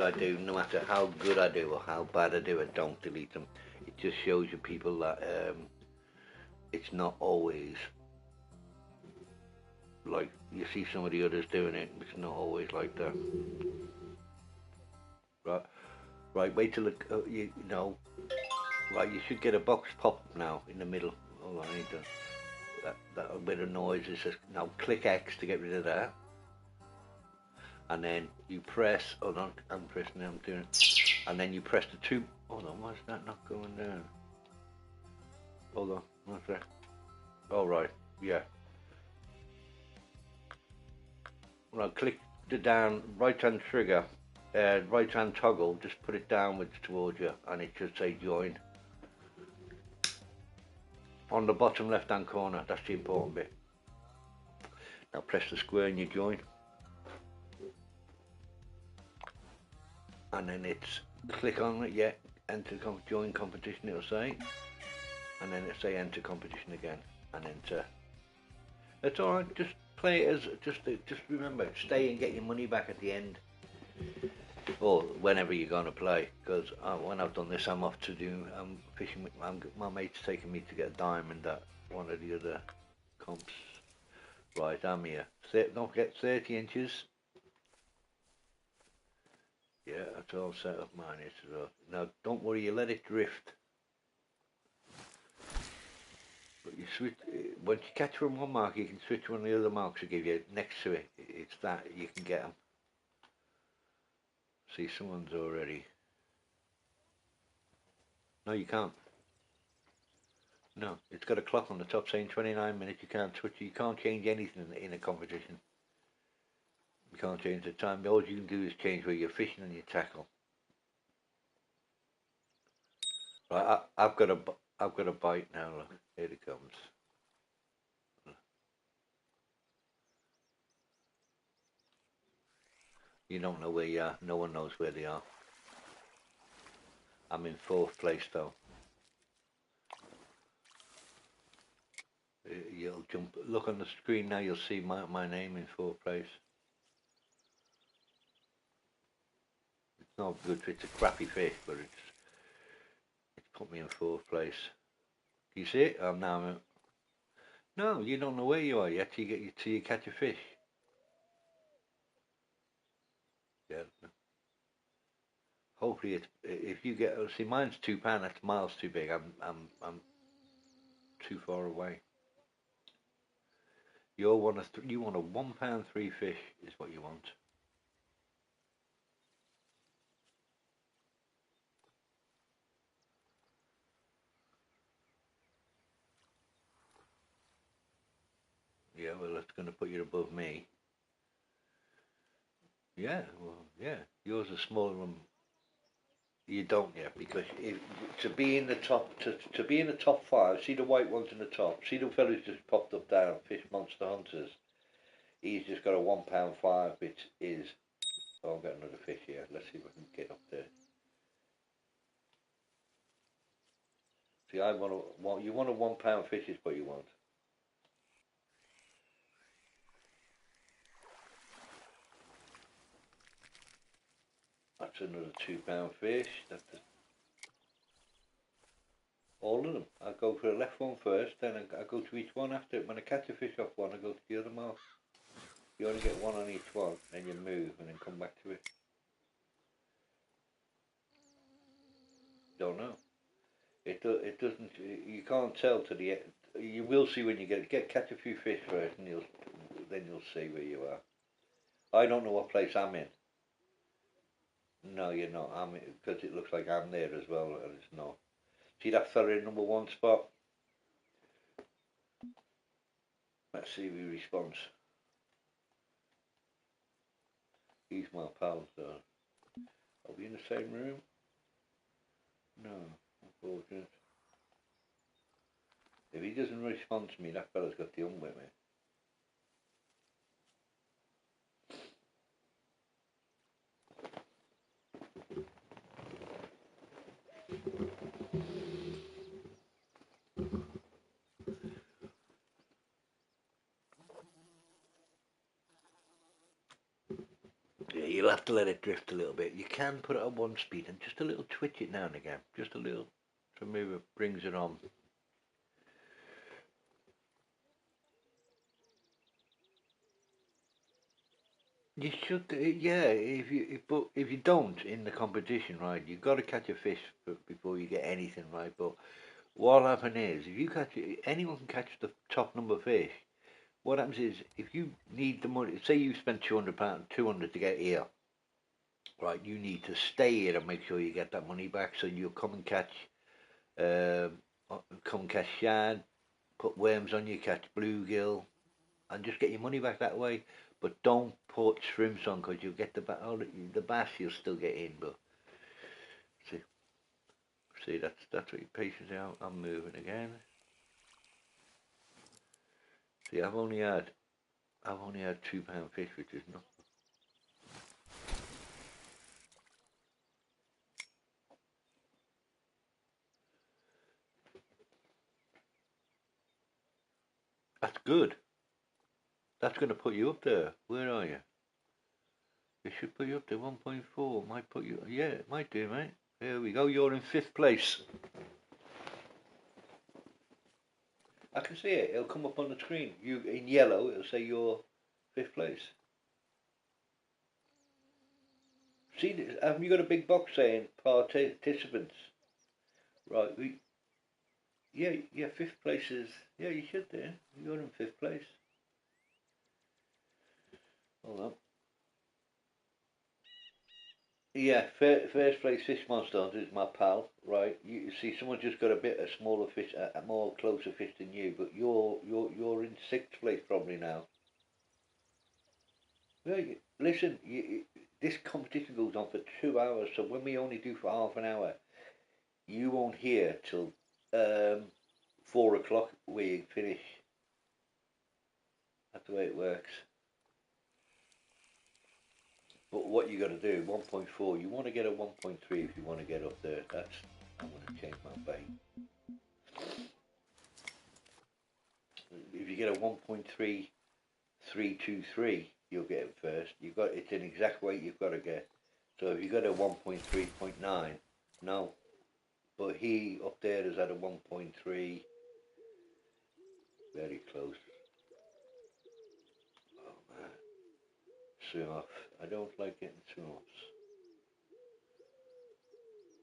I do, no matter how good I do or how bad I do, I don't delete them. It just shows you people that it's not always like you see some of the others doing it. It's not always like that. Right, right. Wait till you know. Right, you should get a box pop up now in the middle. Hold on, I need to. That bit of noise is just now. Click X to get rid of that, and then you press. Hold on, I'm pressing. I'm doing it, and then you press the two. Hold on, why is that not going down? Hold on, what's that? All right, yeah. Well, click the down right hand trigger, right hand toggle. Just put it downwards towards you, and it should say join. On the bottom left hand corner, that's the important bit. Now press the square and you join. And then it's click on it, yeah, enter join competition it'll say. And then it'll say enter competition again and enter. That's alright, just play it as just remember, stay and get your money back at the end. Or whenever you're gonna play, because when I've done this I'm off to do fishing with my mate's taking me to get a diamond at one of the other comps. Right, I'm here. Don't forget 30 inches. Yeah, that's all set up mine is as well. Now don't worry, you let it drift. But you switch once you catch from one mark you can switch one of the other marks to give you next to it. It's that you can get them. See, someone's already. No, you can't. No, it's got a clock on the top saying 29 minutes. You can't switch. You can't change anything in a competition. You can't change the time. All you can do is change where you're fishing and your tackle. Right, I've got a bite now. Look, here it comes. You don't know where you are. No one knows where they are. I'm in 4th place though. You'll jump. Look on the screen now. You'll see my name in 4th place. It's not good. It's a crappy fish, but it's put me in 4th place. Do you see it? I'm now. No, you don't know where you are yet till you catch a fish. Yeah. Hopefully, if you get see mine's £2. That's miles too big. I'm too far away. You want a £1 3 fish is what you want. Yeah, well, that's going to put you above me. Yeah, well, yeah. Yours is smaller than. You don't yet because to be in the top to be in the top 5. See the white ones in the top. See the fellow who's just popped up down. Fish Monster Hunters. He's just got a £1.5, which is. Oh, I've got another fish here. Let's see if I can get up there. See, you want a £1 fish is what you want. That's another £2 fish. That's all of them. I go for the left one first, then I go to each one after. When I catch a fish off one, I go to the other mark. You only get one on each one, then you move and then come back to it. Don't know. It doesn't. You can't tell to the. You will see when you catch a few fish first, and then you'll see where you are. I don't know what place I'm in. No, you're not. I'm because it looks like I'm there as well, and it's not. See that fella in number 1 spot? Let's see if he responds. He's my pal, so. Are we in the same room? No, unfortunate. If he doesn't respond to me, that fella's got the with me. Yeah, you'll have to let it drift a little bit. You can put it on one speed and just a little twitch it now and again, just a little, so maybe it brings it on. You should, yeah. If you don't in the competition, right, you've got to catch a fish before you get anything, right. But what'll happen is, if you catch anyone can catch the top number fish. What happens is, if you need the money, say you spent £200, 200 to get here, right? You need to stay here and make sure you get that money back. So you'll um, come and catch shad, put worms on you, catch bluegill, and just get your money back that way. But don't put shrimps on because you'll get the bass you'll still get in. But see that's what your patience out. I'm moving again. See, I've only had £2 fish, which is not. That's good. That's going to put you up there. Where are you? It should put you up to 1.4. Might put you. Yeah, it might do, mate. There we go. You're in 5th place. I can see it. It'll come up on the screen. You in yellow. It'll say you're 5th place. See, haven't you got a big box saying participants? Right. Yeah. 5th place is. Yeah, you should do. You're in 5th place. Hold on. Yeah, first place fish monster is my pal, right? You see, someone just got a smaller fish, a more closer fish than you, but you're in 6th place probably now. Yeah, listen, this competition goes on for 2 hours, so when we only do for half an hour, you won't hear till 4 o'clock we finish. That's the way it works. But what you got to do, 1.4, you want to get a 1.3 if you want to get up there. I'm going to change my bait. If you get a 1.3323, you'll get it first. It's an exact weight you've got to get. So if you got a 1.3.9, no. But he up there is at a 1.3, very close. Oh man, swim off. I don't like getting swim offs.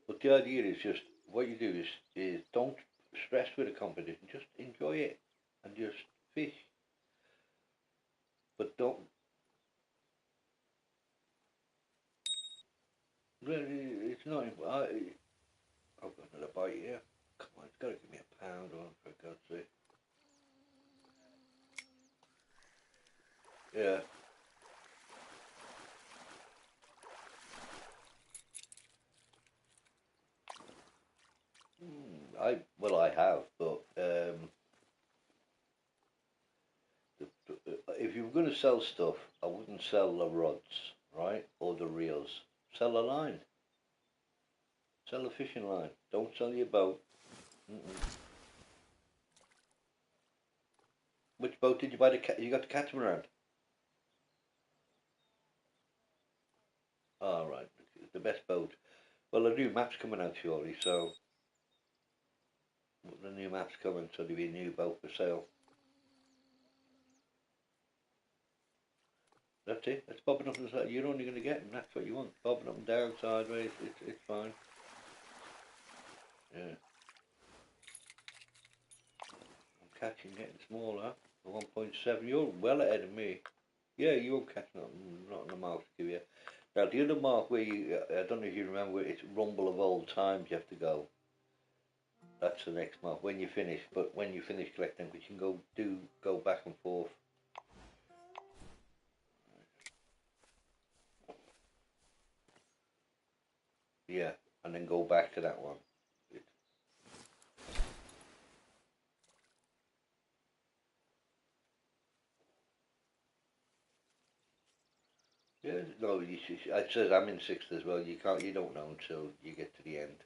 But the idea is just what you do is don't stress with a competition. Just enjoy it and just fish. But don't. It's not. I've got another bite here. Come on, it's got to give me a pound on for God's sake. Yeah. I have, but if you were going to sell stuff, I wouldn't sell the rods, right, or the reels. Sell a line. Sell a fishing line. Don't sell your boat. Mm-mm. Which boat did you buy? You got the catamaran. Oh, right, the best boat. Well, the new map's coming out shortly, so the new map's coming, so there'll be a new boat for sale. That's it. That's bobbing up and down. You're only going to get them. That's what you want. Bobbing up and down, sideways. It's fine. Yeah. I'm catching, getting smaller. 1.7. You're well ahead of me. Yeah, you won't catch not on the mark to give you. Now the other mark where I don't know if you remember, it's Rumble of Old Times. You have to go. That's the next mark when you finish. But when you finish collecting, we can go back and forth. Yeah, and then go back to that one. Yeah, no, it says I'm in 6th as well. You don't know until you get to the end.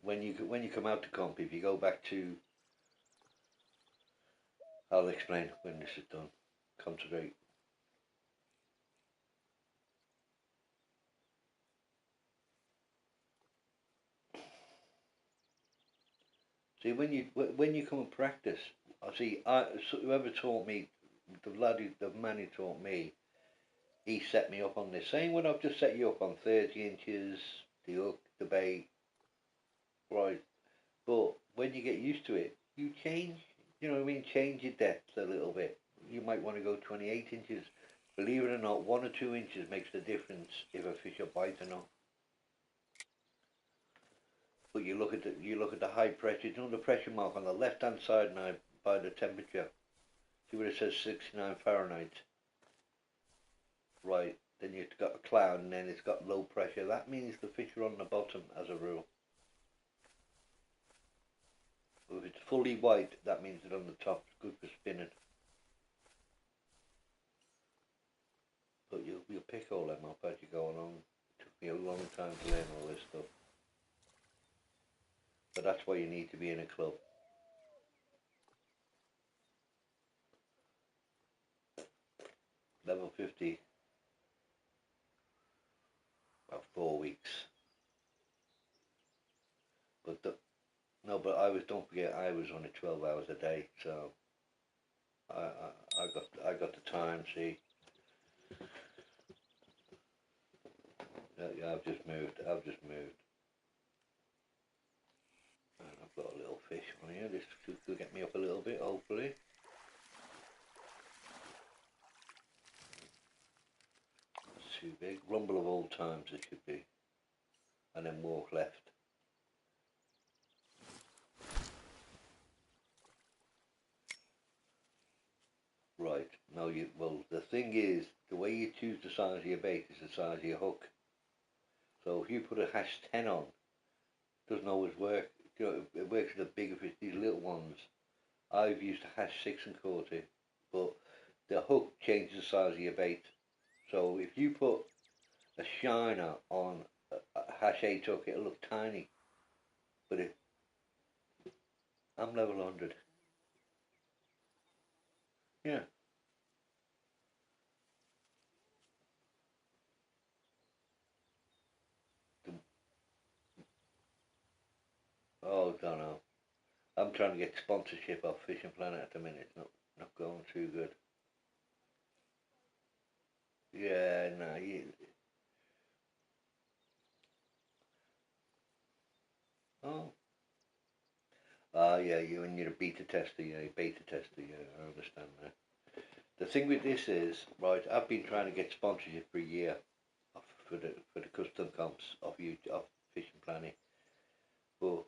When you come out to comp, if you go back to, I'll explain when this is done. Concentrate. See, when you come and practice, whoever taught me, the man who taught me, he set me up on this. Same when I've just set you up on 30 inches, the hook, the bait, right. But when you get used to it, you change. You know what I mean? Change your depth a little bit. You might want to go 28 inches. Believe it or not, 1 or 2 inches makes the difference if a fish will bite or not. But you look at the high pressure. You know the pressure mark on the left hand side now by the temperature. See where it says 69 Fahrenheit. Right. Then you've got a cloud, and then it's got low pressure. That means the fish are on the bottom as a rule. If it's fully white, that means it's on the top. It's good for spinning. But you'll pick all them up as you go along. It took me a long time to learn all this stuff. But that's why you need to be in a club. Level 50. About 4 weeks. But don't forget, I was only 12 hours a day, so I got the time. See, yeah, I've just moved, and I've got a little fish on here. This could get me up a little bit, hopefully. It's too big. Rumble of old times it should be, and then walk left. Right. No, well, the thing is, the way you choose the size of your bait is the size of your hook. So if you put a hash 10 on, it doesn't always work. You know, it works with the bigger fish. These little ones, I've used a hash 6 1/4, but the hook changes the size of your bait. So if you put a shiner on a hash 8 hook, it'll look tiny. But I'm level 100. Yeah. Oh, don't know. I'm trying to get sponsorship off Fishing Planet at the minute. It's not going too good. Yeah, no, oh. Yeah, you're a beta tester, yeah, beta tester, yeah, I understand that. The thing with this is, right, I've been trying to get sponsorship for a year for the custom comps off Fishing Planet, but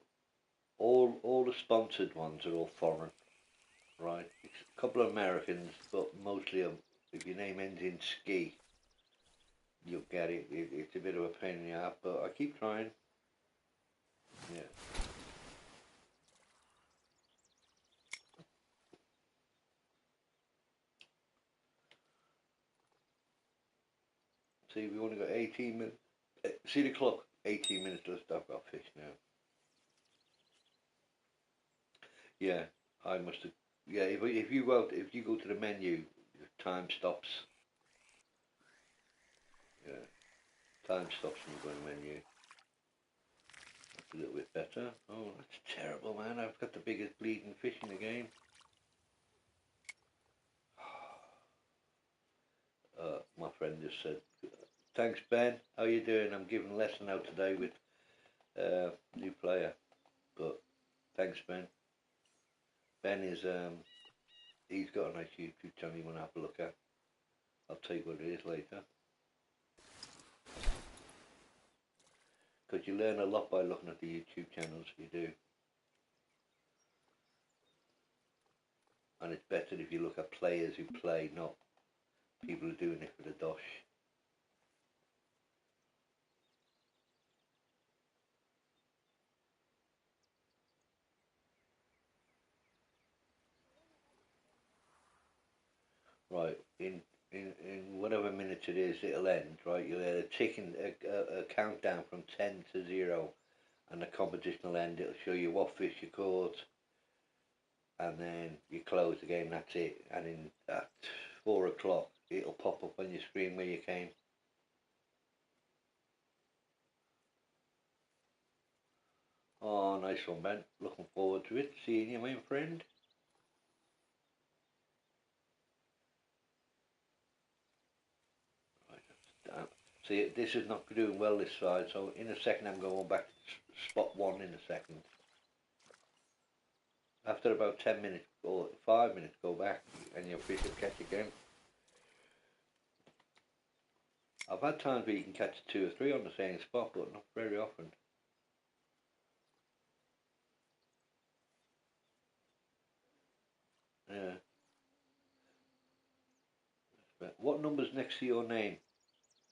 all the sponsored ones are all foreign, right? It's a couple of Americans, but mostly if your name ends in ski, you'll get it. It's a bit of a pain in the ass, but I keep trying. Yeah. See, we only got 18 minutes. See the clock? 18 minutes left. I've got fish now. Yeah, I must have. Yeah, if you go to the menu, time stops. Yeah, time stops when you go to the menu. That's a little bit better. Oh, that's terrible, man. I've got the biggest bleeding fish in the game. My friend just said, "Thanks, Ben. How you doing? I'm giving a lesson out today with new player, but thanks, Ben. Ben is he's got a nice YouTube channel you want to have a look at. I'll tell you what it is later. Because you learn a lot by looking at the YouTube channels, you do. And it's better if you look at players who play, not people who are doing it for the dosh. Right, in whatever minute it is, it'll end, right? You'll hear a countdown from 10 to 0, and the competition will end. It'll show you what fish you caught, and then you close the game, that's it. And at 4 o'clock, it'll pop up on your screen where you came. Oh Oh, nice one, Ben. Looking forward to it. Seeing you, my friend. Right, see, this is not doing well this side, so in a second I'm going back to spot 1 in a second. After about 10 minutes or 5 minutes, go back and your fish will catch again. I've had times where you can catch 2 or 3 on the same spot, but not very often. Yeah. But what number's next to your name?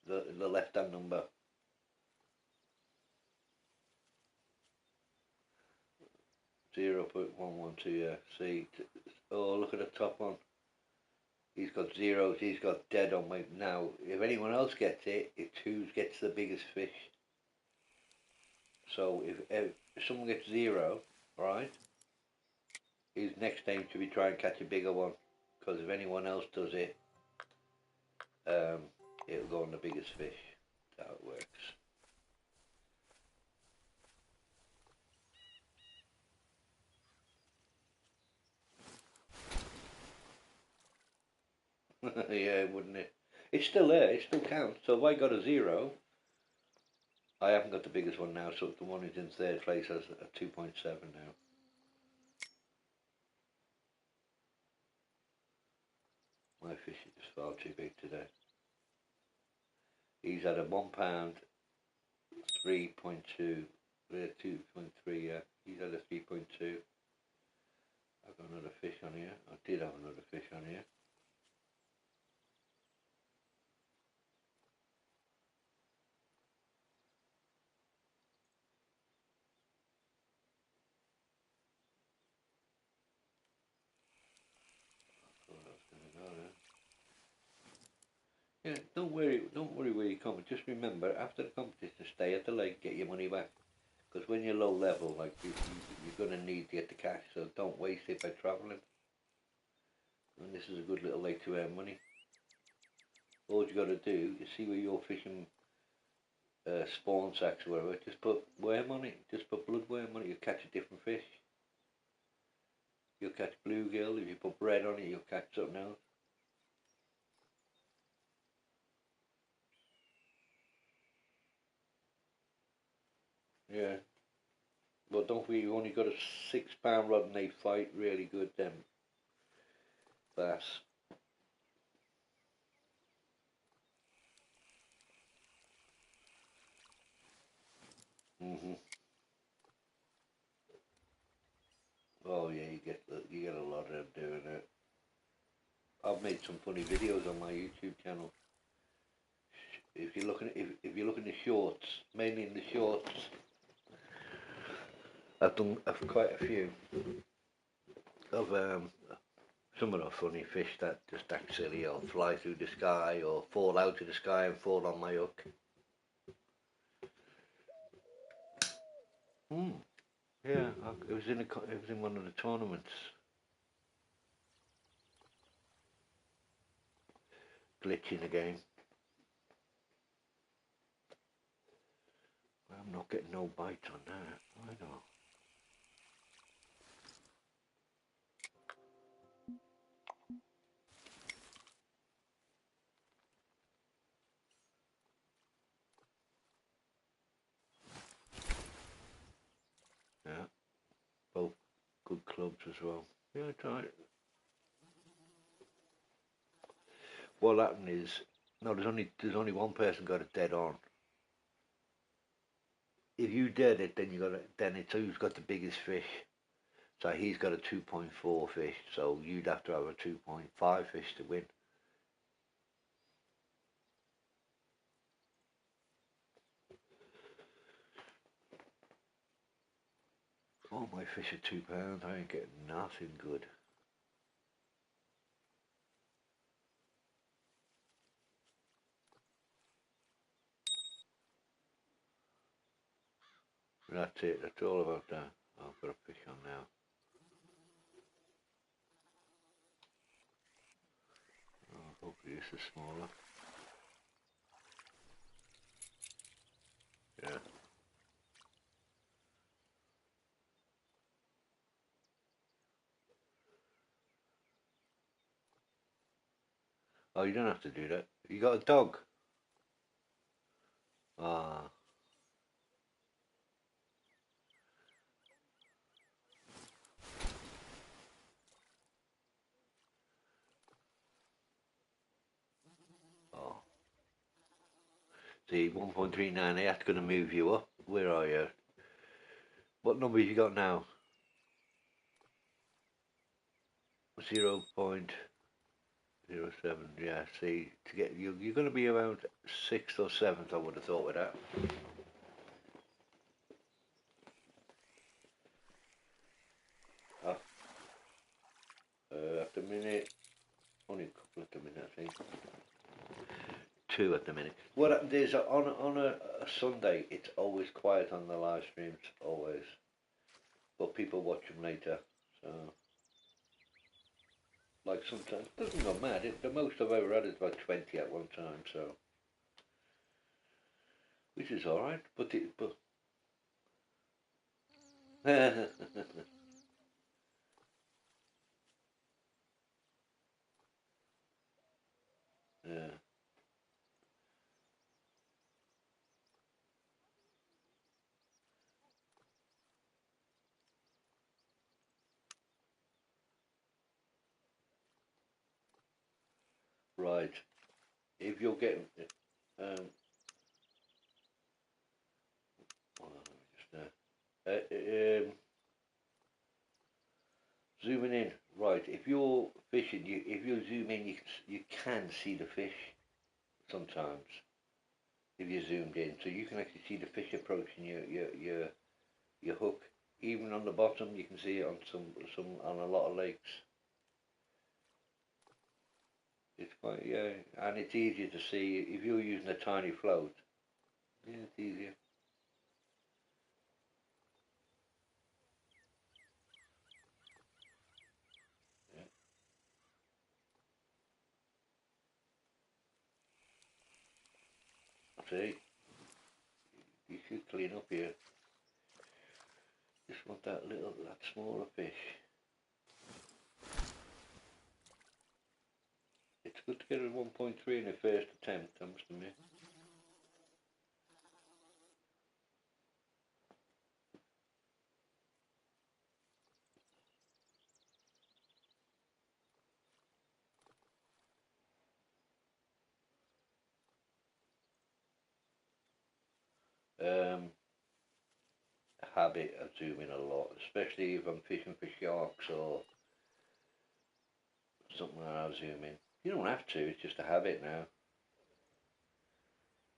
The left-hand number. 0.112, yeah. See, oh, look at the top one. He's got zeros, he's got dead on me. Now, if anyone else gets it, it's who gets the biggest fish. So, if someone gets 0, right, his next aim should be try and catch a bigger one. Because if anyone else does it, it'll go on the biggest fish. That's how it works. Yeah, wouldn't it? It's still there, it still counts. So if I got a 0, I haven't got the biggest one now, so the one who's in 3rd place has a 2.7 now. My fish is far too big today. He's had a £1, 3.2, 2.3, yeah. He's had a 3.2. I've got another fish on here. I did have another fish on here. Yeah, don't worry where you come. Just remember, after the competition, stay at the lake, get your money back. Because when you're low level, like you're going to need to get the cash, so don't waste it by travelling. And this is a good little lake to earn money. All you got to do is see where you're fishing spawn sacks or whatever. Just put worm on it. Just put bloodworm on it. You'll catch a different fish. You'll catch bluegill. If you put bread on it, you'll catch something else. Yeah. But don't we? You've only got a £6 rod and they fight really good, them bass. Oh yeah, you get a lot of them doing it. I've made some funny videos on my YouTube channel. If you're looking if you're looking at shorts, mainly in the shorts, I've done quite a few of some of the funny fish that just act silly or fly through the sky or fall out of the sky and fall on my hook. Yeah, it was in one of the tournaments. Glitching again. I'm not getting no bites on that. I know. Yeah, both good clubs as well. Yeah, try it. What happened is, no, there's only one person got it dead on. If you dead it, then it's who's got the biggest fish. So he's got a 2.4 fish, so you'd have to have a 2.5 fish to win. Oh, my fish are £2. I ain't getting nothing good. That's it. That's all about that. I've got a fish on now. Oh, hopefully this is smaller. Yeah. Oh, you don't have to do that. You got a dog? Ah. Oh. See, 1.39, that's going to move you up. Where are you? What number have you got now? 0.07. Yeah, see, to get you're going to be around 6th or 7th, I would have thought with that. At the minute, only a couple at the minute, I think. 2 at the minute. What happens is on a Sunday, it's always quiet on the live streams, always. But people watch them later, so. Like sometimes, it doesn't go mad. The most I've ever had is about 20 at one time, so. Which is alright, but yeah. Right. If you're getting, hold on, let me just, zooming in. Right. If you're fishing, if you zoom in, you can see the fish sometimes. If you're zoomed in, so you can actually see the fish approaching your hook. Even on the bottom, you can see it on some on a lot of lakes. It's quite, yeah, and it's easier to see if you're using a tiny float. Yeah, it's easier. Yeah. See, you should clean up here. Just want that smaller fish. It's good to get a 1.3 in the first attempt, I must admit. Um, Habit of zooming a lot, especially if I'm fishing for sharks or something like that. I'll zoom in. You don't have to. It's just a habit now.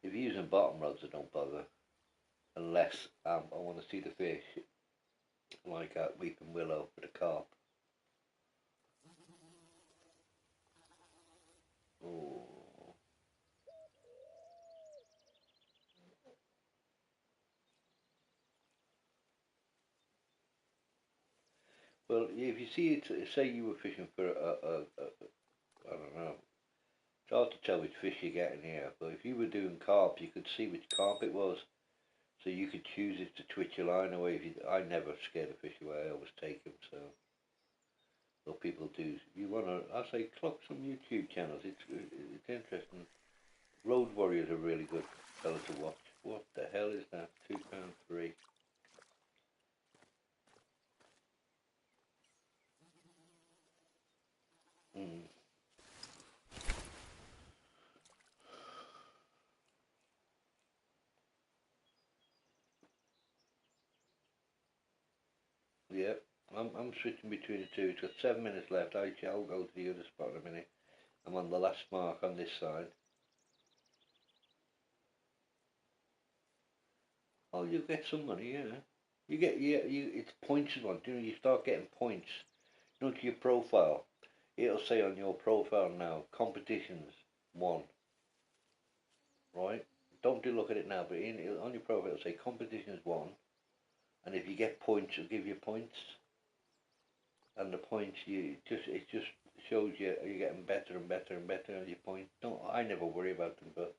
If you're using bottom rods, I don't bother unless I want to see the fish, like at weeping willow with a carp. Oh. Well, if you see it, say you were fishing for I don't know. It's hard to tell which fish you're getting here, but if you were doing carp, you could see which carp it was, so you could choose it to twitch your line away. I never scare the fish away. I always take them. So, what people do, you wanna, I say, clock some YouTube channels. It's interesting. Road Warriors are really good fellow to watch. What the hell is that? £2.3. Mm. Yeah, I'm switching between the two. It's got 7 minutes left. I shall go to the other spot in a minute. I'm on the last mark on this side. Oh, you get some money, yeah. You get, yeah, it's points you want. You start getting points. You know, to your profile. It'll say on your profile now, competitions one, right? Don't do look at it now, but on your profile it'll say competitions one, and if you get points, it'll give you points. And the points it just shows you're getting better and better and better on your points. Don't I never worry about them, but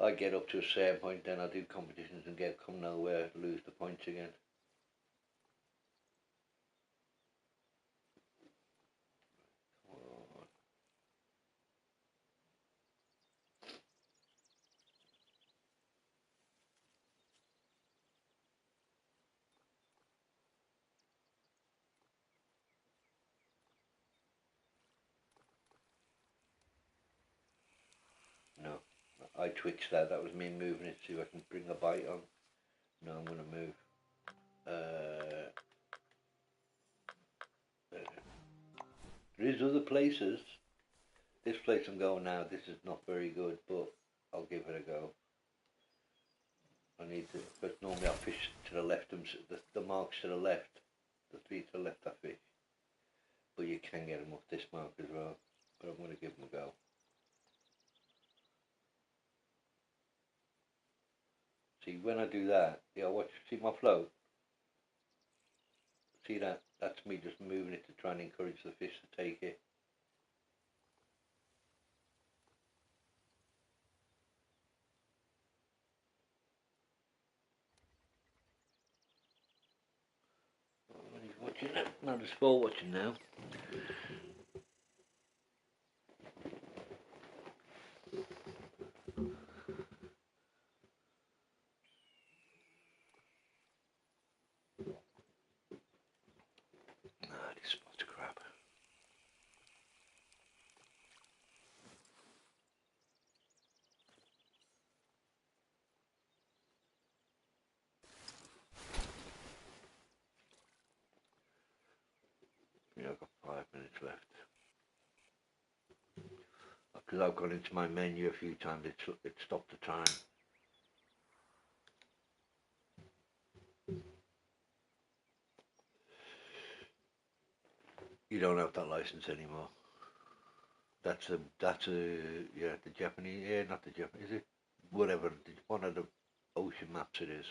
I get up to a certain point, then I do competitions and come nowhere, lose the points again. I twitched that. That was me moving it to see if I can bring a bite on. No, I'm going to move. There is other places. This place I'm going now, this is not very good, but I'll give it a go. I need to, but normally I fish to the left, the marks to the left, the three to the left I fish. But you can get them off this mark as well, but I'm going to give them a go. See, when I do that, yeah, watch, see my float? See that? That's me just moving it to try and encourage the fish to take it. When he's watching that, no, there's four watching now. Ah, this spot's crap. Yeah, I've got 5 minutes left. Because I've gone into my menu a few times, it stopped the time. You don't have that license anymore. That's a yeah, the Japanese, yeah, not the Japanese, is it? Whatever, one of the ocean maps it is.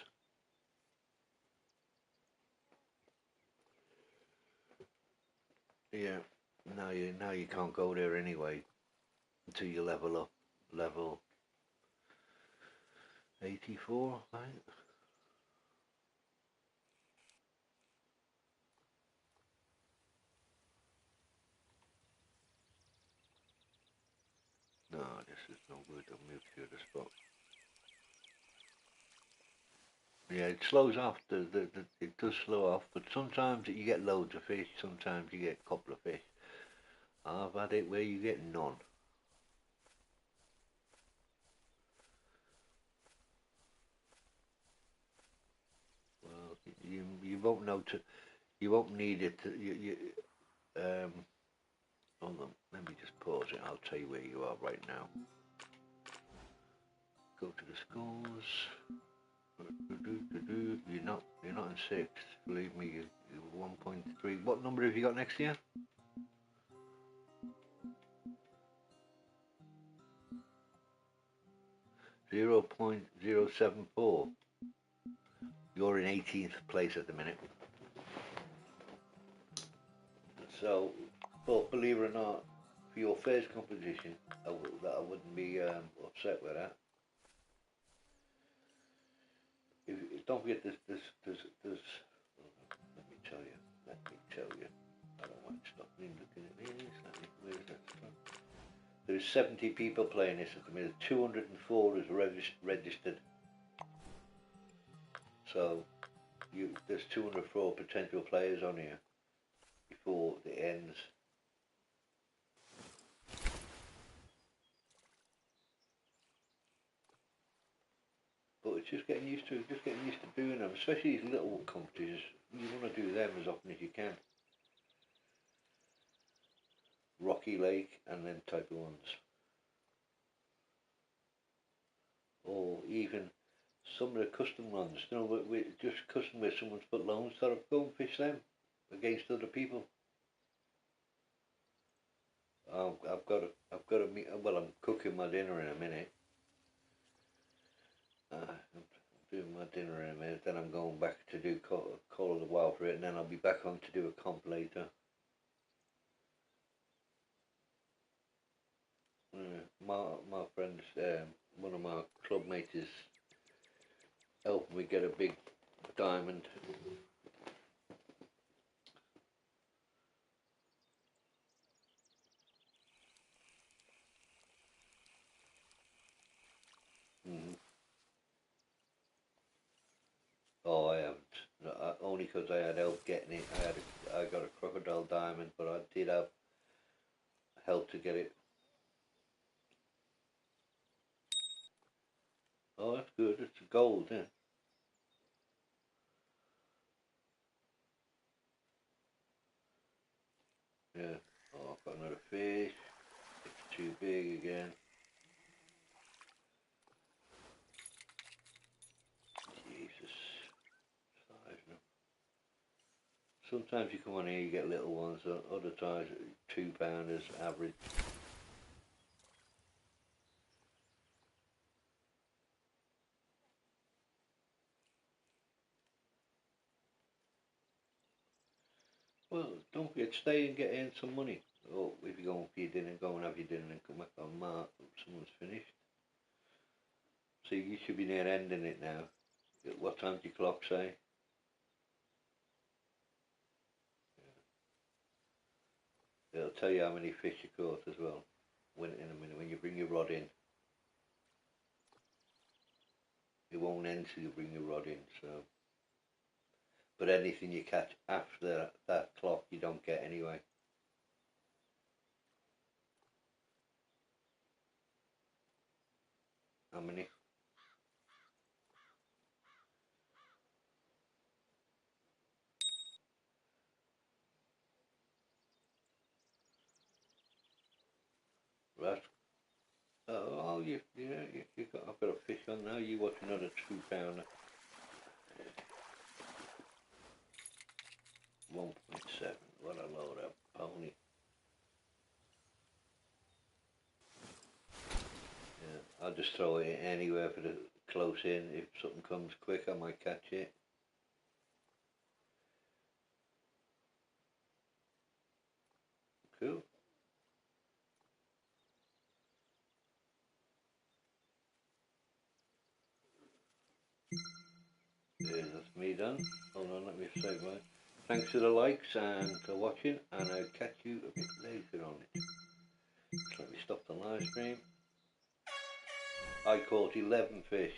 Yeah, now you can't go there anyway until you level up, level 84, right? No, this is no good. I'll move to the spot. Yeah, it slows off. It does slow off, but sometimes you get loads of fish. Sometimes you get a couple of fish. I've had it where you get none. Well, you won't know to. You won't need it. Hold on. Let me just pause it. I'll tell you where you are right now. Go to the scores. You're not in sixth. Believe me, you're 1.3. What number have you got next year? 0.074. You're in 18th place at the minute. So, but believe it or not, for your first competition, I wouldn't be upset with that. Don't forget there's let me tell you, I don't want to stop me looking at this. Where is that stuff? There's 70 people playing this at the minute. 204 is registered. So there's 204 potential players on here before it ends. But it's just getting used to doing them, especially these little competitions. You want to do them as often as you can. Rocky Lake and them type of ones, or even some of the custom ones. You know, just custom where someone's put loans. So I've go and fish them against other people. I've got to meet. Well, I'm cooking my dinner in a minute. I'm doing my dinner in a minute. Then I'm going back to do Call of the Wild for it, and then I'll be back on to do a comp later. My friends, one of my club mates is helping me get a big diamond. Mm. Oh, I haven't. No, only because I had help getting it. I got a crocodile diamond, but I did have help to get it. gold, yeah. Yeah. Oh, I've got another fish. It's too big again. Jesus. Size, no. Sometimes you come on here, you get little ones. Other times, £2 average. Well, don't forget, stay and get in some money. Or if you're going for your dinner, go and have your dinner and come back on mark. Someone's finished. So you should be near ending it now. What time do your clock say? It'll tell you how many fish you caught as well. In a minute, when you bring your rod in. It won't end till you bring your rod in, so. But anything you catch after that clock, you don't get anyway. How many? Right. Oh, you got. I've got a fish on now. You watch another £2. 1.7. What a load of pony. Yeah, I'll just throw it anywhere for the close in. If something comes quick, I might catch it. Cool. Yeah, that's me done. Hold on, let me save mine. Thanks for the likes and for watching, and I'll catch you a bit later on it. Just let me stop the live stream. I caught 11 fish.